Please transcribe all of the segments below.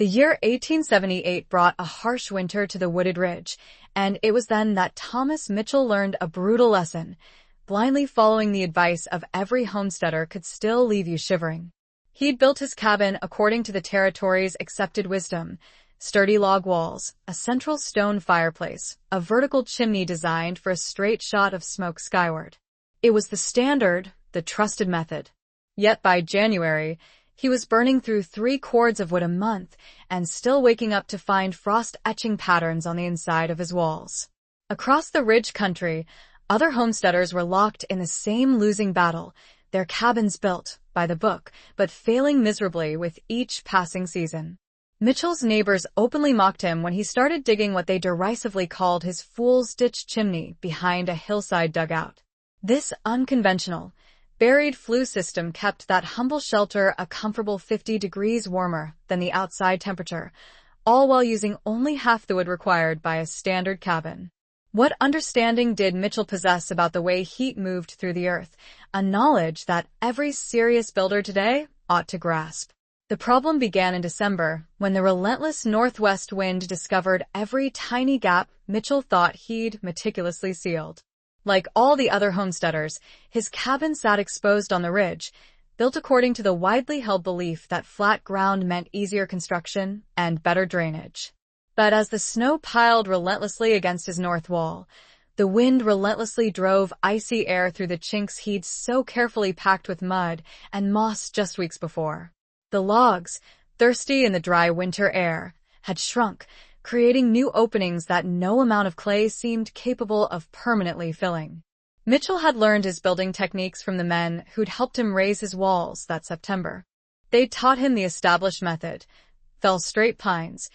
The year 1878 brought a harsh winter to the wooded ridge, and it was then that Thomas Mitchell learned a brutal lesson. Blindly following the advice of every homesteader could still leave you shivering. He'd built his cabin according to the territory's accepted wisdom: sturdy log walls, a central stone fireplace, a vertical chimney designed for a straight shot of smoke skyward. It was the standard, the trusted method. Yet by January, he was burning through 3 cords of wood a month and still waking up to find frost-etching patterns on the inside of his walls. Across the ridge country, other homesteaders were locked in the same losing battle, their cabins built, by the book, but failing miserably with each passing season. Mitchell's neighbors openly mocked him when he started digging what they derisively called his fool's ditch chimney behind a hillside dugout. This unconventional, buried flue system kept that humble shelter a comfortable 50 degrees warmer than the outside temperature, all while using only half the wood required by a standard cabin. What understanding did Mitchell possess about the way heat moved through the earth, a knowledge that every serious builder today ought to grasp? The problem began in December, when the relentless northwest wind discovered every tiny gap Mitchell thought he'd meticulously sealed. Like all the other homesteaders, his cabin sat exposed on the ridge, built according to the widely held belief that flat ground meant easier construction and better drainage. But as the snow piled relentlessly against his north wall, the wind relentlessly drove icy air through the chinks he'd so carefully packed with mud and moss just weeks before. The logs, thirsty in the dry winter air, had shrunk, creating new openings that no amount of clay seemed capable of permanently filling. Mitchell had learned his building techniques from the men who'd helped him raise his walls that September. They'd taught him the established method: fell straight pines,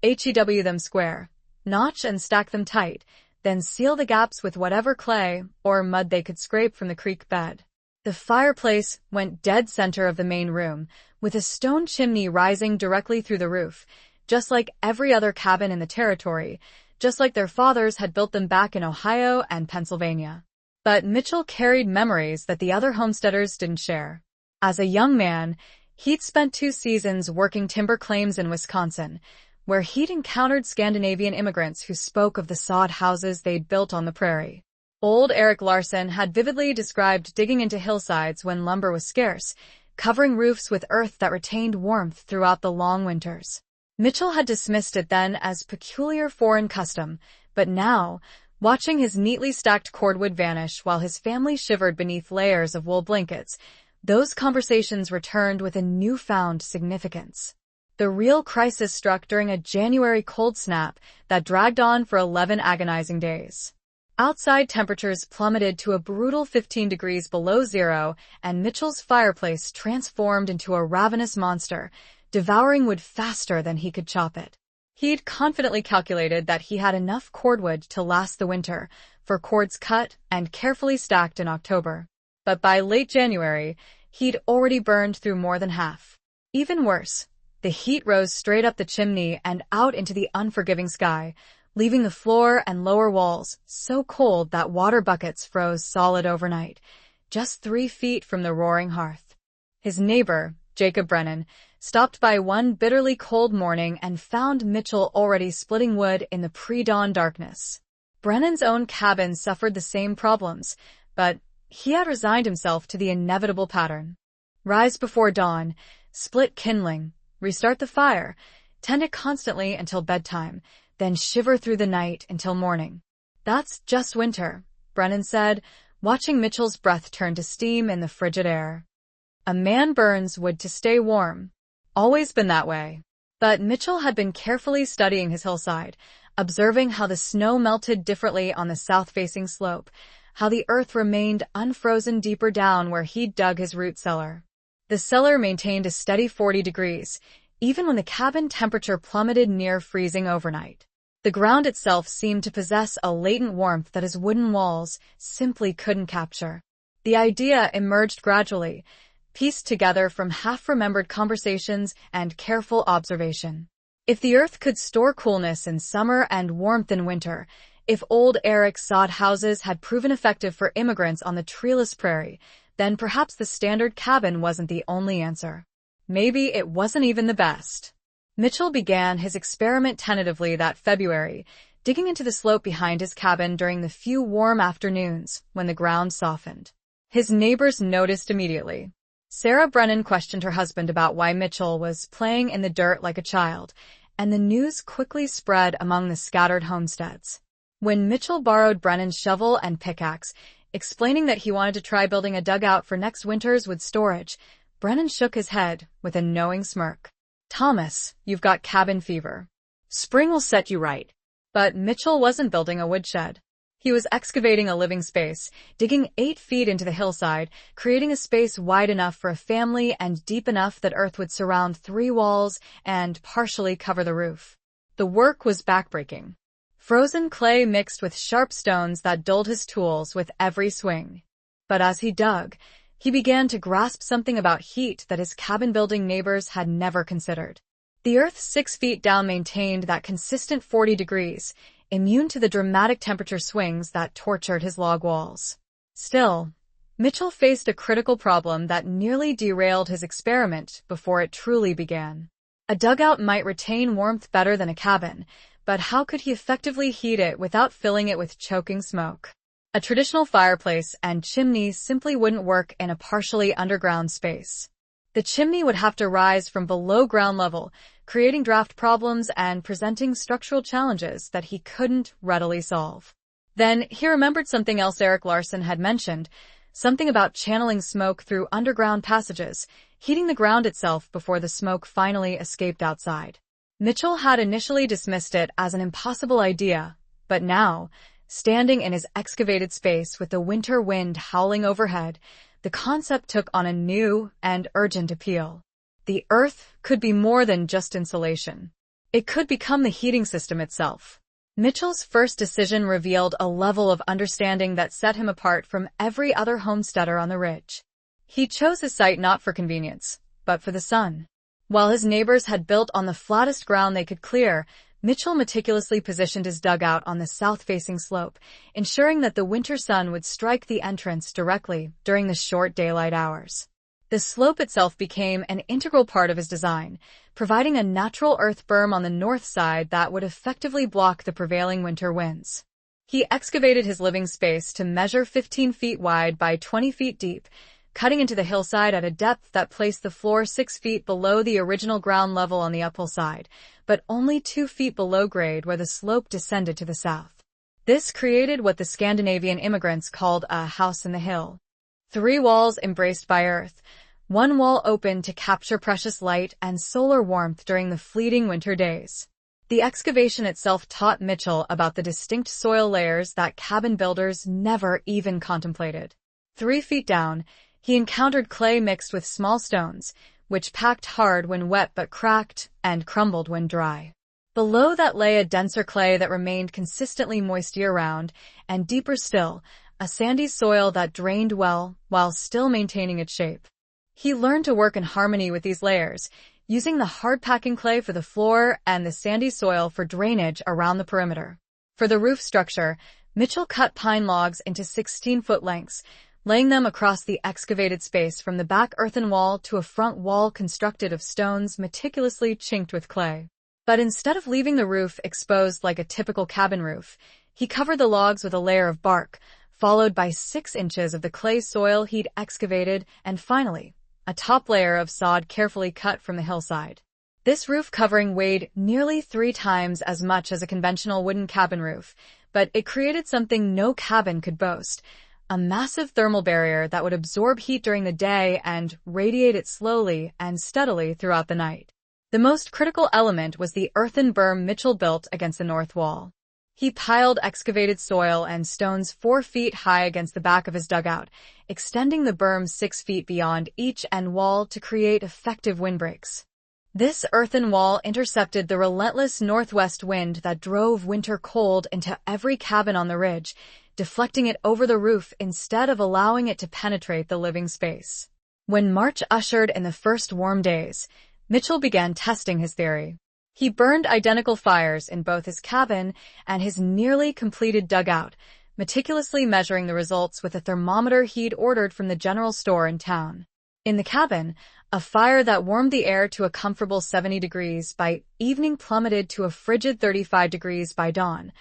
HEW them square, notch and stack them tight, then seal the gaps with whatever clay or mud they could scrape from the creek bed. The fireplace went dead center of the main room, with a stone chimney rising directly through the roof, just like every other cabin in the territory, just like their fathers had built them back in Ohio and Pennsylvania. But Mitchell carried memories that the other homesteaders didn't share. As a young man, he'd spent 2 seasons working timber claims in Wisconsin, where he'd encountered Scandinavian immigrants who spoke of the sod houses they'd built on the prairie. Old Eric Larson had vividly described digging into hillsides when lumber was scarce, covering roofs with earth that retained warmth throughout the long winters. Mitchell had dismissed it then as peculiar foreign custom, but now, watching his neatly stacked cordwood vanish while his family shivered beneath layers of wool blankets, those conversations returned with a newfound significance. The real crisis struck during a January cold snap that dragged on for 11 agonizing days. Outside temperatures plummeted to a brutal 15 degrees below zero, and Mitchell's fireplace transformed into a ravenous monster, devouring wood faster than he could chop it. He'd confidently calculated that he had enough cordwood to last the winter, for cords cut and carefully stacked in October. But by late January, he'd already burned through more than half. Even worse, the heat rose straight up the chimney and out into the unforgiving sky, leaving the floor and lower walls so cold that water buckets froze solid overnight, just 3 feet from the roaring hearth. His neighbor, Jacob Brennan, stopped by one bitterly cold morning and found Mitchell already splitting wood in the pre-dawn darkness. Brennan's own cabin suffered the same problems, but he had resigned himself to the inevitable pattern. Rise before dawn, split kindling, restart the fire, tend it constantly until bedtime, then shiver through the night until morning. That's just winter, Brennan said, watching Mitchell's breath turn to steam in the frigid air. A man burns wood to stay warm. Always been that way. But Mitchell had been carefully studying his hillside, observing how the snow melted differently on the south-facing slope, how the earth remained unfrozen deeper down where he'd dug his root cellar. The cellar maintained a steady 40 degrees, even when the cabin temperature plummeted near freezing overnight. The ground itself seemed to possess a latent warmth that his wooden walls simply couldn't capture. The idea emerged gradually, pieced together from half-remembered conversations and careful observation. If the earth could store coolness in summer and warmth in winter, if old Eric's sod houses had proven effective for immigrants on the treeless prairie, then perhaps the standard cabin wasn't the only answer. Maybe it wasn't even the best. Mitchell began his experiment tentatively that February, digging into the slope behind his cabin during the few warm afternoons when the ground softened. His neighbors noticed immediately. Sarah Brennan questioned her husband about why Mitchell was playing in the dirt like a child, and the news quickly spread among the scattered homesteads. When Mitchell borrowed Brennan's shovel and pickaxe, explaining that he wanted to try building a dugout for next winter's wood storage, Brennan shook his head with a knowing smirk. "Thomas, you've got cabin fever. Spring will set you right." But Mitchell wasn't building a woodshed. He was excavating a living space, digging 8 feet into the hillside, creating a space wide enough for a family and deep enough that earth would surround 3 walls and partially cover the roof. The work was backbreaking. Frozen clay mixed with sharp stones that dulled his tools with every swing. But as he dug, he began to grasp something about heat that his cabin-building neighbors had never considered. The earth 6 feet down maintained that consistent 40 degrees, immune to the dramatic temperature swings that tortured his log walls. Still, Mitchell faced a critical problem that nearly derailed his experiment before it truly began. A dugout might retain warmth better than a cabin, but how could he effectively heat it without filling it with choking smoke? A traditional fireplace and chimney simply wouldn't work in a partially underground space. The chimney would have to rise from below ground level, creating draft problems and presenting structural challenges that he couldn't readily solve. Then he remembered something else Eric Larson had mentioned, something about channeling smoke through underground passages, heating the ground itself before the smoke finally escaped outside. Mitchell had initially dismissed it as an impossible idea, but now, standing in his excavated space with the winter wind howling overhead, the concept took on a new and urgent appeal. The earth could be more than just insulation. It could become the heating system itself. Mitchell's first decision revealed a level of understanding that set him apart from every other homesteader on the ridge. He chose his site not for convenience, but for the sun. While his neighbors had built on the flattest ground they could clear, Mitchell meticulously positioned his dugout on the south-facing slope, ensuring that the winter sun would strike the entrance directly during the short daylight hours. The slope itself became an integral part of his design, providing a natural earth berm on the north side that would effectively block the prevailing winter winds. He excavated his living space to measure 15 feet wide by 20 feet deep, cutting into the hillside at a depth that placed the floor 6 feet below the original ground level on the uphill side, but only 2 feet below grade where the slope descended to the south. This created what the Scandinavian immigrants called a house in the hill. 3 walls embraced by earth, 1 wall open to capture precious light and solar warmth during the fleeting winter days. The excavation itself taught Mitchell about the distinct soil layers that cabin builders never even contemplated. 3 feet down, he encountered clay mixed with small stones, which packed hard when wet but cracked and crumbled when dry. Below that lay a denser clay that remained consistently moist year-round, and deeper still, a sandy soil that drained well while still maintaining its shape. He learned to work in harmony with these layers, using the hard-packing clay for the floor and the sandy soil for drainage around the perimeter. For the roof structure, Mitchell cut pine logs into 16-foot lengths, laying them across the excavated space from the back earthen wall to a front wall constructed of stones meticulously chinked with clay. But instead of leaving the roof exposed like a typical cabin roof, he covered the logs with a layer of bark, followed by 6 inches of the clay soil he'd excavated, and finally, a top layer of sod carefully cut from the hillside. This roof covering weighed nearly 3 times as much as a conventional wooden cabin roof, but it created something no cabin could boast: a massive thermal barrier that would absorb heat during the day and radiate it slowly and steadily throughout the night. The most critical element was the earthen berm Mitchell built against the north wall. He piled excavated soil and stones 4 feet high against the back of his dugout, extending the berm 6 feet beyond each end wall to create effective windbreaks. This earthen wall intercepted the relentless northwest wind that drove winter cold into every cabin on the ridge, deflecting it over the roof instead of allowing it to penetrate the living space. When March ushered in the first warm days, Mitchell began testing his theory. He burned identical fires in both his cabin and his nearly completed dugout, meticulously measuring the results with a thermometer he'd ordered from the general store in town. In the cabin, a fire that warmed the air to a comfortable 70 degrees by evening plummeted to a frigid 35 degrees by dawn,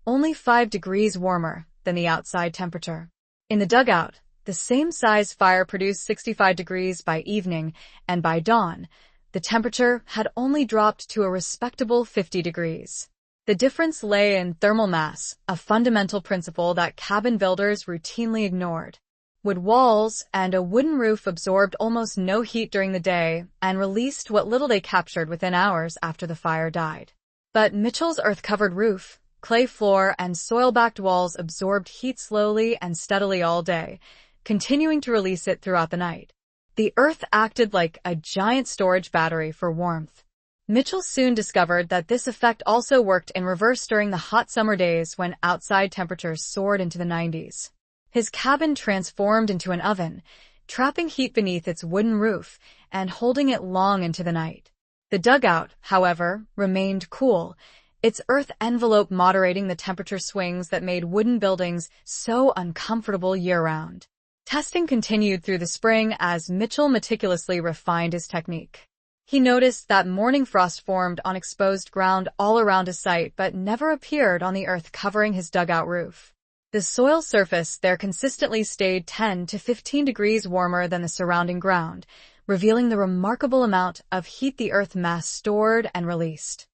only 5 degrees warmer than the outside temperature. In the dugout, the same size fire produced 65 degrees by evening, and by dawn, the temperature had only dropped to a respectable 50 degrees. The difference lay in thermal mass, a fundamental principle that cabin builders routinely ignored. Wood walls and a wooden roof absorbed almost no heat during the day and released what little they captured within hours after the fire died. But Mitchell's earth-covered roof, clay floor, and soil-backed walls absorbed heat slowly and steadily all day, continuing to release it throughout the night. The earth acted like a giant storage battery for warmth. Mitchell soon discovered that this effect also worked in reverse during the hot summer days when outside temperatures soared into the 90s. His cabin transformed into an oven, trapping heat beneath its wooden roof and holding it long into the night. The dugout, however, remained cool, its earth envelope moderating the temperature swings that made wooden buildings so uncomfortable year-round. Testing continued through the spring as Mitchell meticulously refined his technique. He noticed that morning frost formed on exposed ground all around his site but never appeared on the earth covering his dugout roof. The soil surface there consistently stayed 10 to 15 degrees warmer than the surrounding ground, revealing the remarkable amount of heat the earth mass stored and released.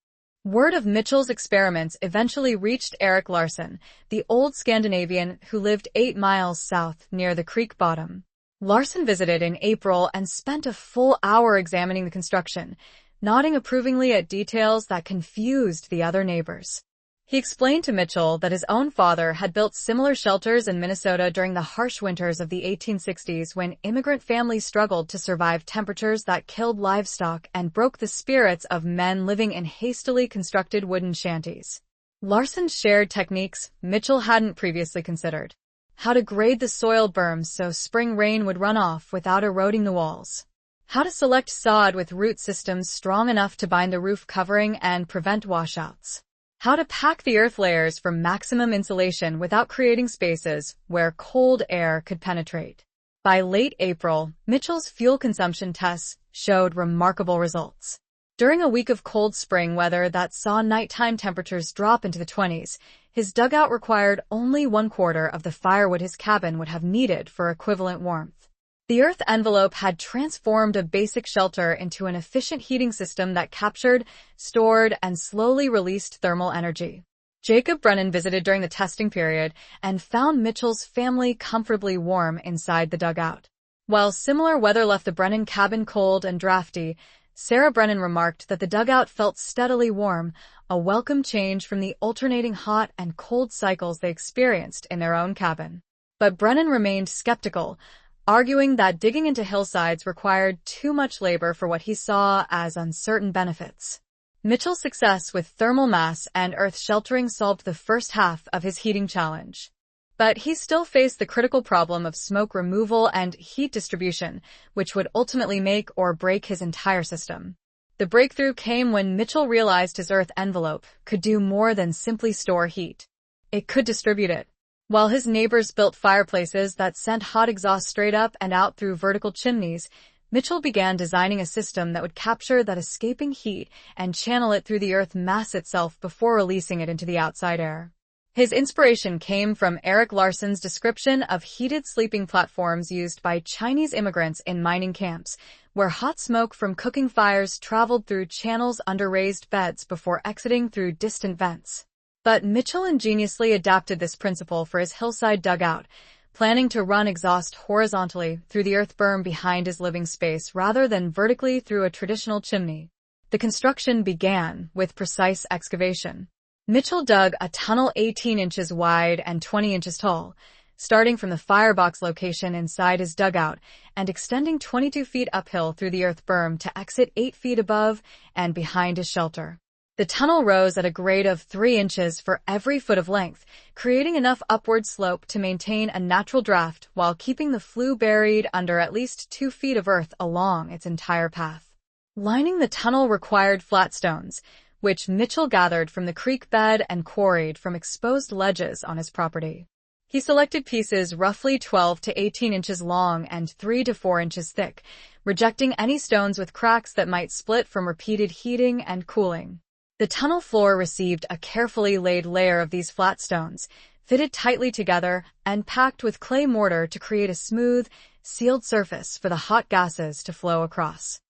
Word of Mitchell's experiments eventually reached Erik Larson, the old Scandinavian who lived 8 miles south near the creek bottom. Larson visited in April and spent a full hour examining the construction, nodding approvingly at details that confused the other neighbors. He explained to Mitchell that his own father had built similar shelters in Minnesota during the harsh winters of the 1860s when immigrant families struggled to survive temperatures that killed livestock and broke the spirits of men living in hastily constructed wooden shanties. Larson shared techniques Mitchell hadn't previously considered. How to grade the soil berms so spring rain would run off without eroding the walls. How to select sod with root systems strong enough to bind the roof covering and prevent washouts. How to pack the earth layers for maximum insulation without creating spaces where cold air could penetrate. By late April, Mitchell's fuel consumption tests showed remarkable results. During a week of cold spring weather that saw nighttime temperatures drop into the 20s, his dugout required only 1/4 of the firewood his cabin would have needed for equivalent warmth. The earth envelope had transformed a basic shelter into an efficient heating system that captured, stored, and slowly released thermal energy. Jacob Brennan visited during the testing period and found Mitchell's family comfortably warm inside the dugout. While similar weather left the Brennan cabin cold and drafty, Sarah Brennan remarked that the dugout felt steadily warm, a welcome change from the alternating hot and cold cycles they experienced in their own cabin. But Brennan remained skeptical, arguing that digging into hillsides required too much labor for what he saw as uncertain benefits. Mitchell's success with thermal mass and earth sheltering solved the first half of his heating challenge. But he still faced the critical problem of smoke removal and heat distribution, which would ultimately make or break his entire system. The breakthrough came when Mitchell realized his earth envelope could do more than simply store heat. It could distribute it. While his neighbors built fireplaces that sent hot exhaust straight up and out through vertical chimneys, Mitchell began designing a system that would capture that escaping heat and channel it through the earth mass itself before releasing it into the outside air. His inspiration came from Erik Larson's description of heated sleeping platforms used by Chinese immigrants in mining camps, where hot smoke from cooking fires traveled through channels under raised beds before exiting through distant vents. But Mitchell ingeniously adapted this principle for his hillside dugout, planning to run exhaust horizontally through the earth berm behind his living space rather than vertically through a traditional chimney. The construction began with precise excavation. Mitchell dug a tunnel 18 inches wide and 20 inches tall, starting from the firebox location inside his dugout and extending 22 feet uphill through the earth berm to exit 8 feet above and behind his shelter. The tunnel rose at a grade of 3 inches for every foot of length, creating enough upward slope to maintain a natural draft while keeping the flue buried under at least 2 feet of earth along its entire path. Lining the tunnel required flat stones, which Mitchell gathered from the creek bed and quarried from exposed ledges on his property. He selected pieces roughly 12 to 18 inches long and 3 to 4 inches thick, rejecting any stones with cracks that might split from repeated heating and cooling. The tunnel floor received a carefully laid layer of these flat stones, fitted tightly together and packed with clay mortar to create a smooth, sealed surface for the hot gases to flow across.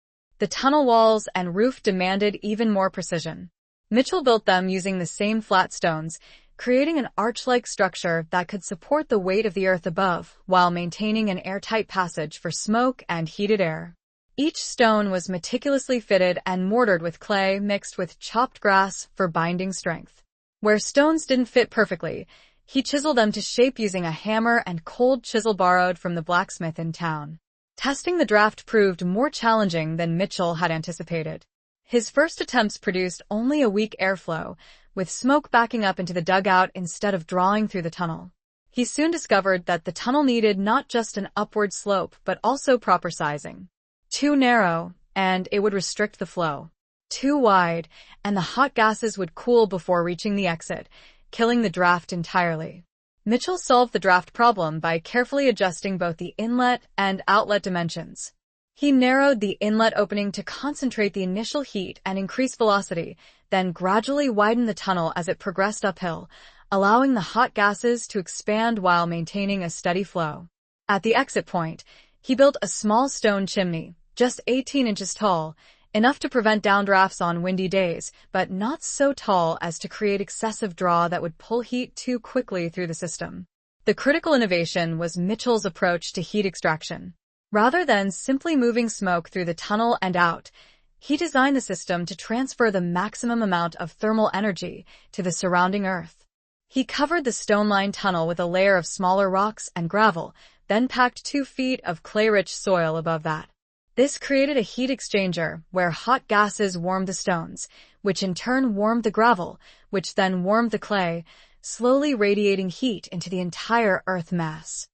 The tunnel walls and roof demanded even more precision. Mitchell built them using the same flat stones, creating an arch-like structure that could support the weight of the earth above while maintaining an airtight passage for smoke and heated air. Each stone was meticulously fitted and mortared with clay mixed with chopped grass for binding strength. Where stones didn't fit perfectly, he chiseled them to shape using a hammer and cold chisel borrowed from the blacksmith in town. Testing the draft proved more challenging than Mitchell had anticipated. His first attempts produced only a weak airflow, with smoke backing up into the dugout instead of drawing through the tunnel. He soon discovered that the tunnel needed not just an upward slope but also proper sizing. Too narrow, and it would restrict the flow. Too wide, and the hot gases would cool before reaching the exit, killing the draft entirely. Mitchell solved the draft problem by carefully adjusting both the inlet and outlet dimensions. He narrowed the inlet opening to concentrate the initial heat and increase velocity, then gradually widened the tunnel as it progressed uphill, allowing the hot gases to expand while maintaining a steady flow. At the exit point, he built a small stone chimney, just 18 inches tall, enough to prevent downdrafts on windy days, but not so tall as to create excessive draw that would pull heat too quickly through the system. The critical innovation was Mitchell's approach to heat extraction. Rather than simply moving smoke through the tunnel and out, he designed the system to transfer the maximum amount of thermal energy to the surrounding earth. He covered the stone-lined tunnel with a layer of smaller rocks and gravel, then packed 2 feet of clay-rich soil above that. This created a heat exchanger where hot gases warmed the stones, which in turn warmed the gravel, which then warmed the clay, slowly radiating heat into the entire earth mass.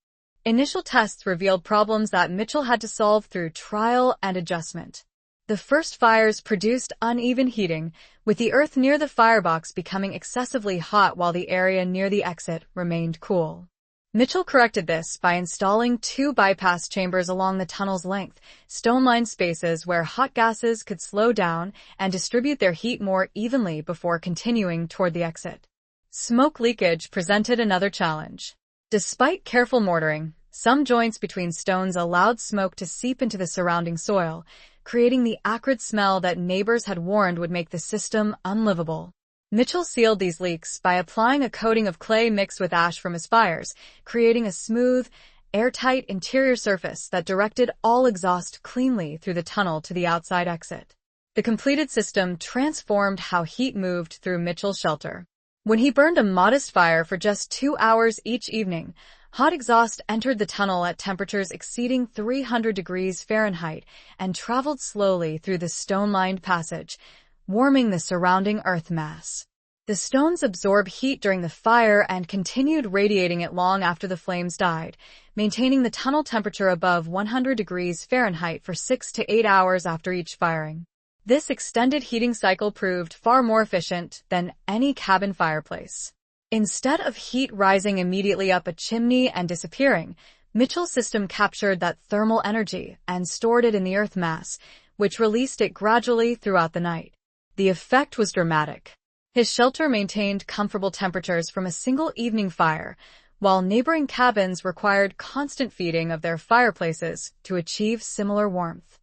Initial tests revealed problems that Mitchell had to solve through trial and adjustment. The first fires produced uneven heating, with the earth near the firebox becoming excessively hot while the area near the exit remained cool. Mitchell corrected this by installing 2 bypass chambers along the tunnel's length, stone-lined spaces where hot gases could slow down and distribute their heat more evenly before continuing toward the exit. Smoke leakage presented another challenge. Despite careful mortaring, some joints between stones allowed smoke to seep into the surrounding soil, creating the acrid smell that neighbors had warned would make the system unlivable. Mitchell sealed these leaks by applying a coating of clay mixed with ash from his fires, creating a smooth, airtight interior surface that directed all exhaust cleanly through the tunnel to the outside exit. The completed system transformed how heat moved through Mitchell's shelter. When he burned a modest fire for just 2 hours each evening, hot exhaust entered the tunnel at temperatures exceeding 300 degrees Fahrenheit and traveled slowly through the stone-lined passage, warming the surrounding earth mass. The stones absorbed heat during the fire and continued radiating it long after the flames died, maintaining the tunnel temperature above 100 degrees Fahrenheit for 6 to 8 hours after each firing. This extended heating cycle proved far more efficient than any cabin fireplace. Instead of heat rising immediately up a chimney and disappearing, Mitchell's system captured that thermal energy and stored it in the earth mass, which released it gradually throughout the night. The effect was dramatic. His shelter maintained comfortable temperatures from a single evening fire, while neighboring cabins required constant feeding of their fireplaces to achieve similar warmth.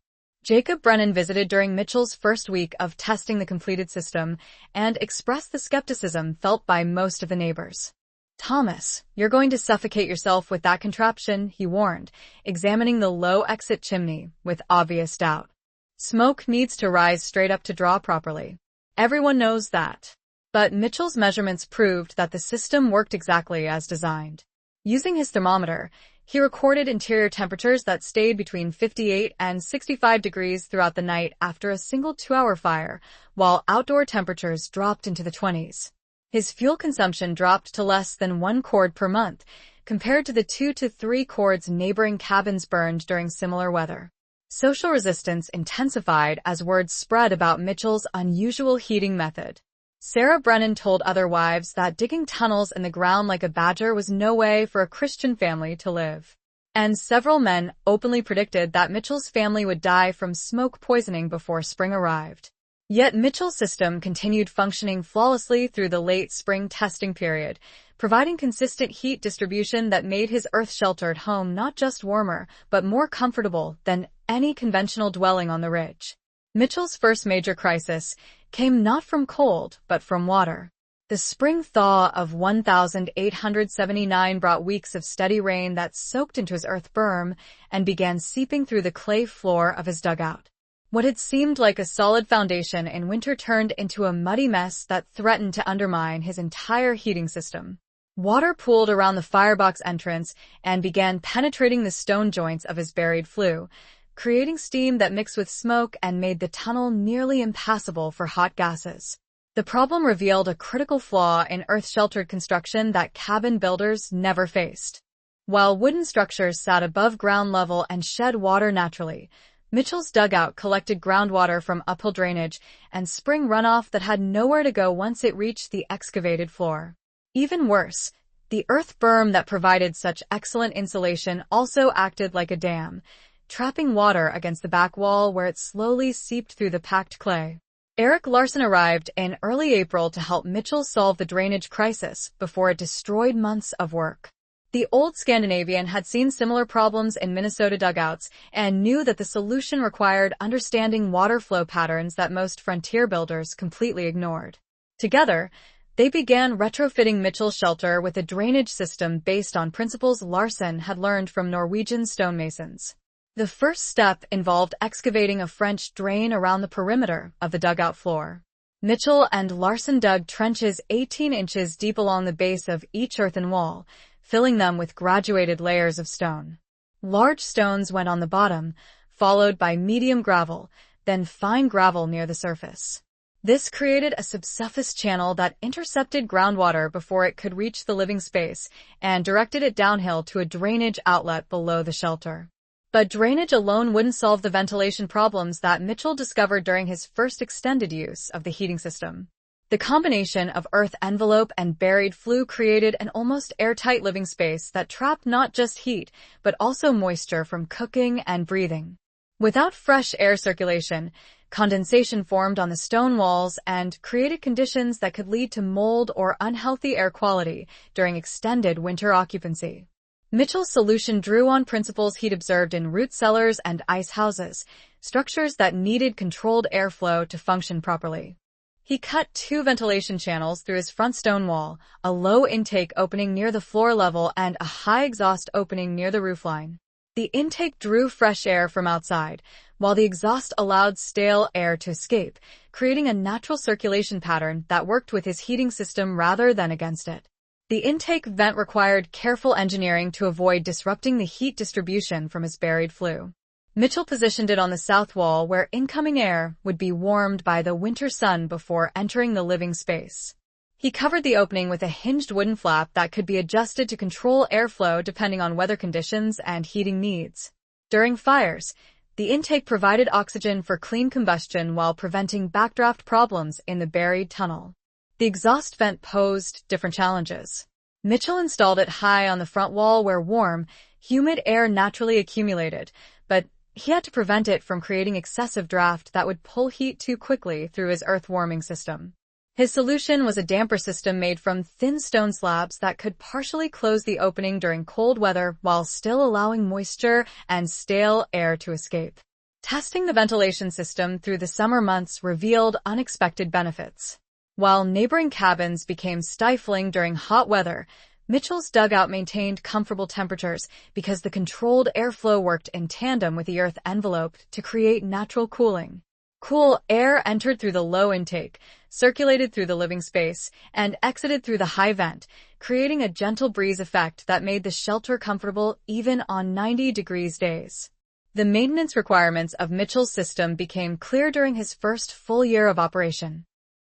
Jacob Brennan visited during Mitchell's first week of testing the completed system and expressed the skepticism felt by most of the neighbors. "Thomas, you're going to suffocate yourself with that contraption," he warned, examining the low exit chimney with obvious doubt. "Smoke needs to rise straight up to draw properly. Everyone knows that." But Mitchell's measurements proved that the system worked exactly as designed. Using his thermometer, he recorded interior temperatures that stayed between 58 and 65 degrees throughout the night after a single 2-hour fire, while outdoor temperatures dropped into the 20s. His fuel consumption dropped to less than 1 cord per month, compared to the 2 to 3 cords neighboring cabins burned during similar weather. Social resistance intensified as word spread about Mitchell's unusual heating method. Sarah Brennan told other wives that digging tunnels in the ground like a badger was no way for a Christian family to live. And several men openly predicted that Mitchell's family would die from smoke poisoning before spring arrived. Yet Mitchell's system continued functioning flawlessly through the late spring testing period, providing consistent heat distribution that made his earth-sheltered home not just warmer, but more comfortable than any conventional dwelling on the ridge. Mitchell's first major crisis came not from cold, but from water. The spring thaw of 1879 brought weeks of steady rain that soaked into his earth berm and began seeping through the clay floor of his dugout. What had seemed like a solid foundation in winter turned into a muddy mess that threatened to undermine his entire heating system. Water pooled around the firebox entrance and began penetrating the stone joints of his buried flue, creating steam that mixed with smoke and made the tunnel nearly impassable for hot gases. The problem revealed a critical flaw in earth-sheltered construction that cabin builders never faced. While wooden structures sat above ground level and shed water naturally, Mitchell's dugout collected groundwater from uphill drainage and spring runoff that had nowhere to go once it reached the excavated floor. Even worse, the earth berm that provided such excellent insulation also acted like a dam, trapping water against the back wall where it slowly seeped through the packed clay. Eric Larson arrived in early April to help Mitchell solve the drainage crisis before it destroyed months of work. The old Scandinavian had seen similar problems in Minnesota dugouts and knew that the solution required understanding water flow patterns that most frontier builders completely ignored. Together, they began retrofitting Mitchell's shelter with a drainage system based on principles Larson had learned from Norwegian stonemasons. The first step involved excavating a French drain around the perimeter of the dugout floor. Mitchell and Larson dug trenches 18 inches deep along the base of each earthen wall, filling them with graduated layers of stone. Large stones went on the bottom, followed by medium gravel, then fine gravel near the surface. This created a subsurface channel that intercepted groundwater before it could reach the living space and directed it downhill to a drainage outlet below the shelter. But drainage alone wouldn't solve the ventilation problems that Mitchell discovered during his first extended use of the heating system. The combination of earth envelope and buried flue created an almost airtight living space that trapped not just heat, but also moisture from cooking and breathing. Without fresh air circulation, condensation formed on the stone walls and created conditions that could lead to mold or unhealthy air quality during extended winter occupancy. Mitchell's solution drew on principles he'd observed in root cellars and ice houses, structures that needed controlled airflow to function properly. He cut 2 ventilation channels through his front stone wall, a low intake opening near the floor level and a high exhaust opening near the roofline. The intake drew fresh air from outside, while the exhaust allowed stale air to escape, creating a natural circulation pattern that worked with his heating system rather than against it. The intake vent required careful engineering to avoid disrupting the heat distribution from his buried flue. Mitchell positioned it on the south wall where incoming air would be warmed by the winter sun before entering the living space. He covered the opening with a hinged wooden flap that could be adjusted to control airflow depending on weather conditions and heating needs. During fires, the intake provided oxygen for clean combustion while preventing backdraft problems in the buried tunnel. The exhaust vent posed different challenges. Mitchell installed it high on the front wall where warm, humid air naturally accumulated, but he had to prevent it from creating excessive draft that would pull heat too quickly through his earth warming system. His solution was a damper system made from thin stone slabs that could partially close the opening during cold weather while still allowing moisture and stale air to escape. Testing the ventilation system through the summer months revealed unexpected benefits. While neighboring cabins became stifling during hot weather, Mitchell's dugout maintained comfortable temperatures because the controlled airflow worked in tandem with the earth envelope to create natural cooling. Cool air entered through the low intake, circulated through the living space, and exited through the high vent, creating a gentle breeze effect that made the shelter comfortable even on 90-degree days. The maintenance requirements of Mitchell's system became clear during his first full year of operation.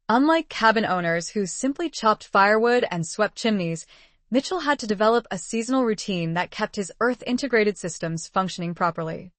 Unlike cabin owners who simply chopped firewood and swept chimneys, Mitchell had to develop a seasonal routine that kept his earth-integrated systems functioning properly.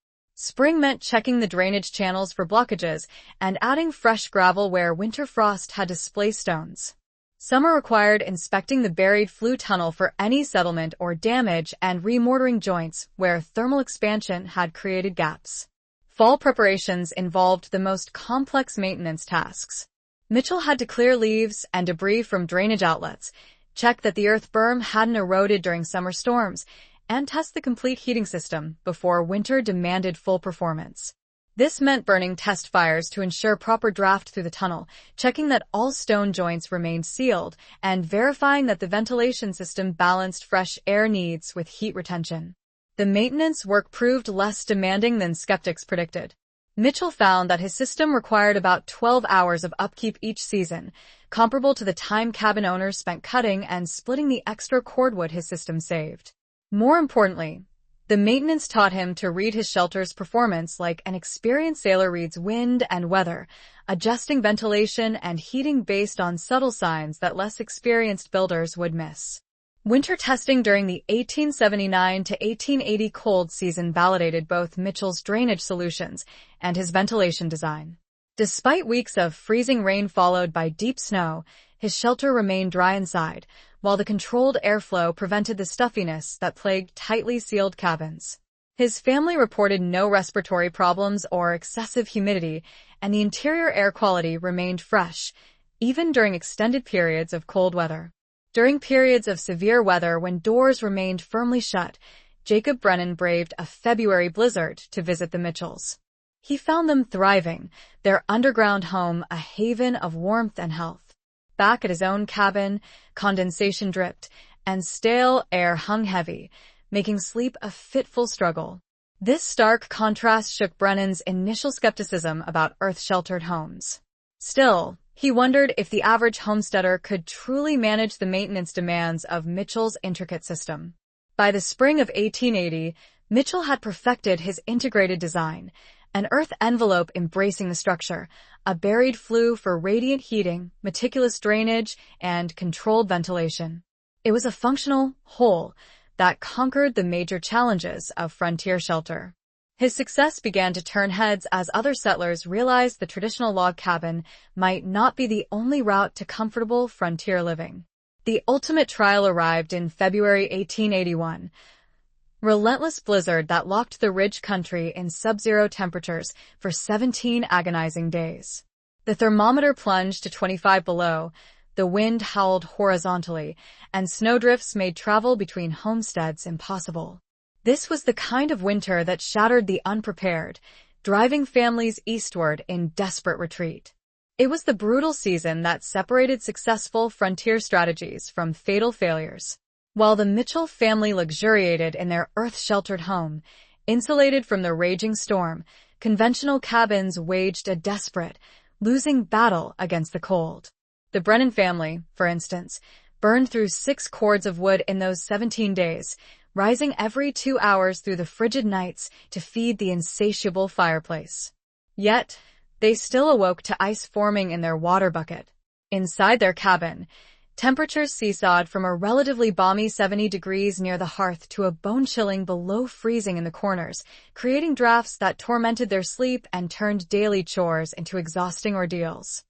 Spring meant checking the drainage channels for blockages and adding fresh gravel where winter frost had displaced stones. Summer required inspecting the buried flue tunnel for any settlement or damage and remortaring joints where thermal expansion had created gaps. Fall preparations involved the most complex maintenance tasks. Mitchell had to clear leaves and debris from drainage outlets, check that the earth berm hadn't eroded during summer storms, and test the complete heating system before winter demanded full performance. This meant burning test fires to ensure proper draft through the tunnel, checking that all stone joints remained sealed, and verifying that the ventilation system balanced fresh air needs with heat retention. The maintenance work proved less demanding than skeptics predicted. Mitchell found that his system required about 12 hours of upkeep each season, comparable to the time cabin owners spent cutting and splitting the extra cordwood his system saved. More importantly, the maintenance taught him to read his shelter's performance like an experienced sailor reads wind and weather, adjusting ventilation and heating based on subtle signs that less experienced builders would miss. Winter testing during the 1879 to 1880 cold season validated both Mitchell's drainage solutions and his ventilation design. Despite weeks of freezing rain followed by deep snow, his shelter remained dry inside, while the controlled airflow prevented the stuffiness that plagued tightly sealed cabins. His family reported no respiratory problems or excessive humidity, and the interior air quality remained fresh, even during extended periods of cold weather. During periods of severe weather when doors remained firmly shut, Jacob Brennan braved a February blizzard to visit the Mitchells. He found them thriving, their underground home a haven of warmth and health. Back at his own cabin, condensation dripped, and stale air hung heavy, making sleep a fitful struggle. This stark contrast shook Brennan's initial skepticism about earth-sheltered homes. Still, he wondered if the average homesteader could truly manage the maintenance demands of Mitchell's intricate system. By the spring of 1880, Mitchell had perfected his integrated design, an earth envelope embracing the structure, a buried flue for radiant heating, meticulous drainage, and controlled ventilation. It was a functional whole that conquered the major challenges of frontier shelter. His success began to turn heads as other settlers realized the traditional log cabin might not be the only route to comfortable frontier living. The ultimate trial arrived in February 1881. Relentless blizzard that locked the ridge country in sub-zero temperatures for 17 agonizing days. The thermometer plunged to 25 below, the wind howled horizontally, and snowdrifts made travel between homesteads impossible. This was the kind of winter that shattered the unprepared, driving families eastward in desperate retreat. It was the brutal season that separated successful frontier strategies from fatal failures. While the Mitchell family luxuriated in their earth-sheltered home, insulated from the raging storm, conventional cabins waged a desperate, losing battle against the cold. The Brennan family, for instance, burned through 6 cords of wood in those 17 days, rising every 2 hours through the frigid nights to feed the insatiable fireplace. Yet, they still awoke to ice forming in their water bucket. Inside their cabin, temperatures seesawed from a relatively balmy 70 degrees near the hearth to a bone-chilling below freezing in the corners, creating drafts that tormented their sleep and turned daily chores into exhausting ordeals.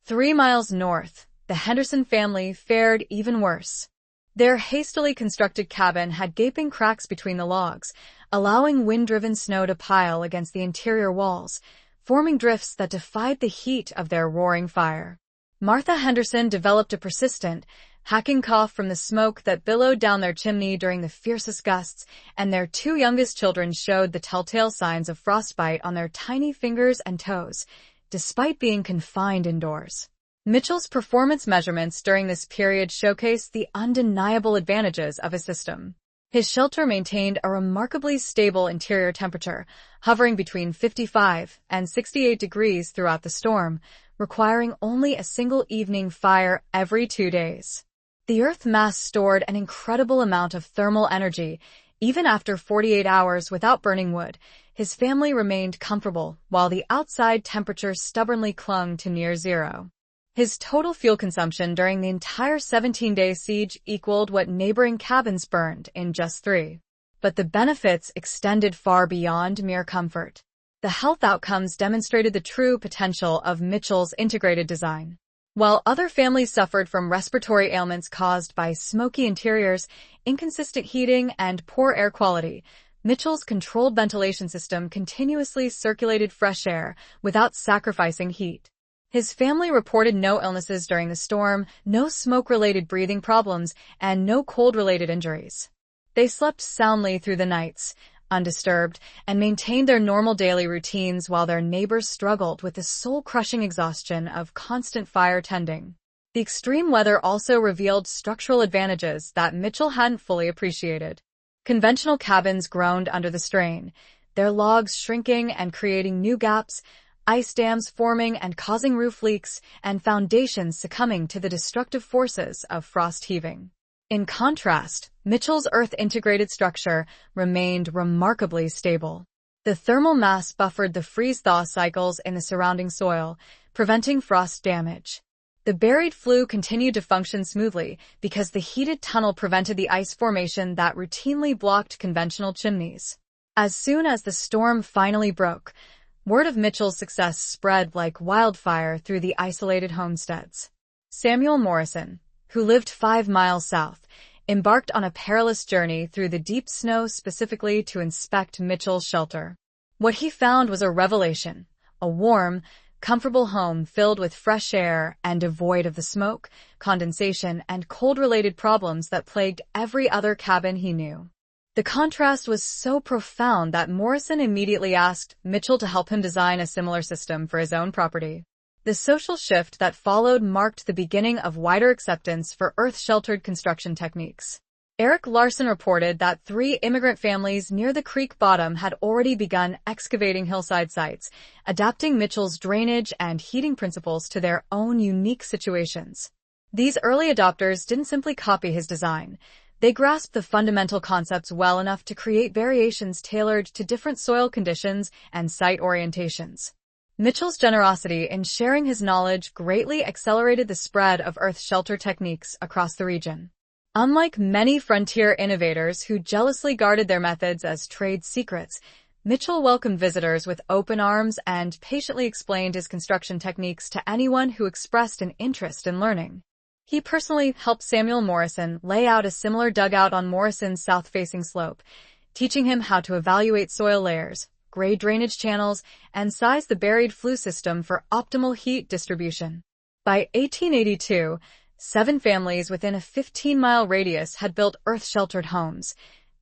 3 miles north, the Henderson family fared even worse. Their hastily constructed cabin had gaping cracks between the logs, allowing wind-driven snow to pile against the interior walls, forming drifts that defied the heat of their roaring fire. Martha Henderson developed a persistent, hacking cough from the smoke that billowed down their chimney during the fiercest gusts, and their 2 youngest children showed the telltale signs of frostbite on their tiny fingers and toes, despite being confined indoors. Mitchell's performance measurements during this period showcased the undeniable advantages of his system. His shelter maintained a remarkably stable interior temperature, hovering between 55 and 68 degrees throughout the storm, requiring only a single evening fire every 2 days. The earth mass stored an incredible amount of thermal energy. Even after 48 hours without burning wood, his family remained comfortable while the outside temperature stubbornly clung to near zero. His total fuel consumption during the entire 17-day siege equaled what neighboring cabins burned in just 3. But the benefits extended far beyond mere comfort. The health outcomes demonstrated the true potential of Mitchell's integrated design. While other families suffered from respiratory ailments caused by smoky interiors, inconsistent heating, and poor air quality, Mitchell's controlled ventilation system continuously circulated fresh air without sacrificing heat. His family reported no illnesses during the storm, no smoke-related breathing problems, and no cold-related injuries. They slept soundly through the nights, undisturbed, and maintained their normal daily routines while their neighbors struggled with the soul-crushing exhaustion of constant fire tending. The extreme weather also revealed structural advantages that Mitchell hadn't fully appreciated. Conventional cabins groaned under the strain, their logs shrinking and creating new gaps, ice dams forming and causing roof leaks, and foundations succumbing to the destructive forces of frost heaving. In contrast, Mitchell's earth-integrated structure remained remarkably stable. The thermal mass buffered the freeze-thaw cycles in the surrounding soil, preventing frost damage. The buried flue continued to function smoothly because the heated tunnel prevented the ice formation that routinely blocked conventional chimneys. As soon as the storm finally broke, word of Mitchell's success spread like wildfire through the isolated homesteads. Samuel Morrison, who lived 5 miles south, embarked on a perilous journey through the deep snow specifically to inspect Mitchell's shelter. What he found was a revelation: a warm, comfortable home filled with fresh air and devoid of the smoke, condensation, and cold-related problems that plagued every other cabin he knew. The contrast was so profound that Morrison immediately asked Mitchell to help him design a similar system for his own property. The social shift that followed marked the beginning of wider acceptance for earth-sheltered construction techniques. Eric Larson reported that 3 immigrant families near the creek bottom had already begun excavating hillside sites, adapting Mitchell's drainage and heating principles to their own unique situations. These early adopters didn't simply copy his design. They grasped the fundamental concepts well enough to create variations tailored to different soil conditions and site orientations. Mitchell's generosity in sharing his knowledge greatly accelerated the spread of earth shelter techniques across the region. Unlike many frontier innovators who jealously guarded their methods as trade secrets, Mitchell welcomed visitors with open arms and patiently explained his construction techniques to anyone who expressed an interest in learning. He personally helped Samuel Morrison lay out a similar dugout on Morrison's south-facing slope, teaching him how to evaluate soil layers, grade drainage channels, and size the buried flue system for optimal heat distribution. By 1882, 7 families within a 15-mile radius had built earth-sheltered homes,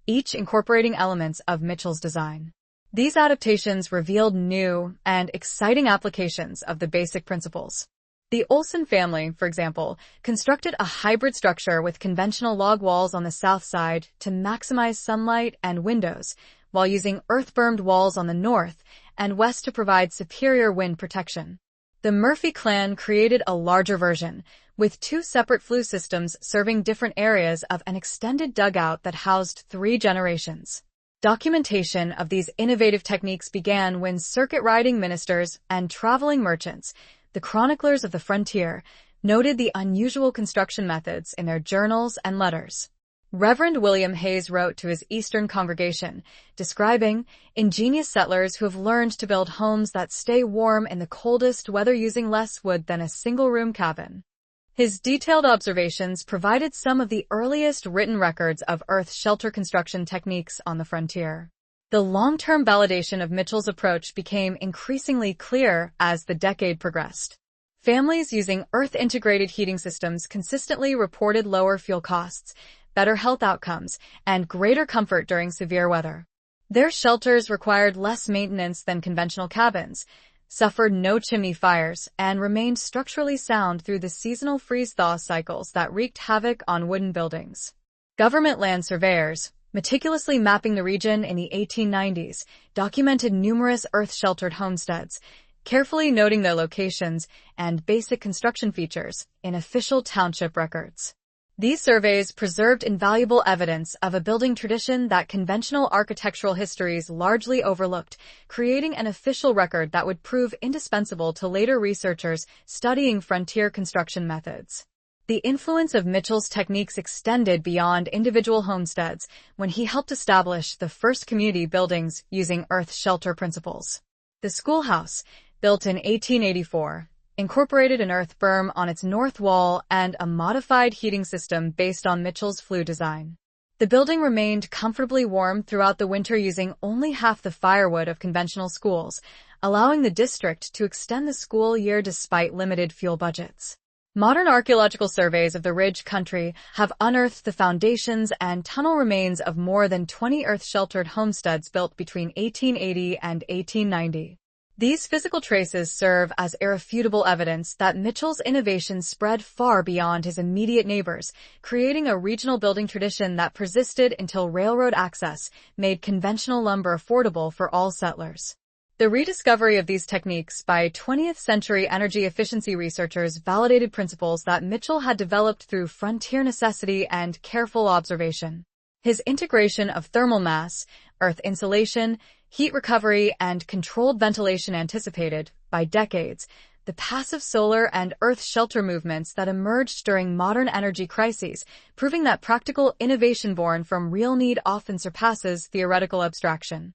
each incorporating elements of Mitchell's design. These adaptations revealed new and exciting applications of the basic principles. The Olson family, for example, constructed a hybrid structure with conventional log walls on the south side to maximize sunlight and windows, while using earth-bermed walls on the north and west to provide superior wind protection. The Murphy clan created a larger version, with 2 separate flue systems serving different areas of an extended dugout that housed 3 generations. Documentation of these innovative techniques began when circuit-riding ministers and traveling merchants, the chroniclers of the frontier, noted the unusual construction methods in their journals and letters. Reverend William Hayes wrote to his Eastern congregation, describing ingenious settlers who have learned to build homes that stay warm in the coldest weather using less wood than a single-room cabin. His detailed observations provided some of the earliest written records of earth shelter construction techniques on the frontier. The long-term validation of Mitchell's approach became increasingly clear as the decade progressed. Families using earth-integrated heating systems consistently reported lower fuel costs, better health outcomes, and greater comfort during severe weather. Their shelters required less maintenance than conventional cabins, suffered no chimney fires, and remained structurally sound through the seasonal freeze-thaw cycles that wreaked havoc on wooden buildings. Government land surveyors, meticulously mapping the region in the 1890s, documented numerous earth-sheltered homesteads, carefully noting their locations and basic construction features in official township records. These surveys preserved invaluable evidence of a building tradition that conventional architectural histories largely overlooked, creating an official record that would prove indispensable to later researchers studying frontier construction methods. The influence of Mitchell's techniques extended beyond individual homesteads when he helped establish the first community buildings using earth shelter principles. The schoolhouse, built in 1884, incorporated an earth berm on its north wall and a modified heating system based on Mitchell's flue design. The building remained comfortably warm throughout the winter using only half the firewood of conventional schools, allowing the district to extend the school year despite limited fuel budgets. Modern archaeological surveys of the Ridge country have unearthed the foundations and tunnel remains of more than 20 earth-sheltered homesteads built between 1880 and 1890. These physical traces serve as irrefutable evidence that Mitchell's innovations spread far beyond his immediate neighbors, creating a regional building tradition that persisted until railroad access made conventional lumber affordable for all settlers. The rediscovery of these techniques by 20th-century energy efficiency researchers validated principles that Mitchell had developed through frontier necessity and careful observation. His integration of thermal mass, earth insulation, heat recovery, and controlled ventilation anticipated, by decades, the passive solar and earth shelter movements that emerged during modern energy crises, proving that practical innovation born from real need often surpasses theoretical abstraction.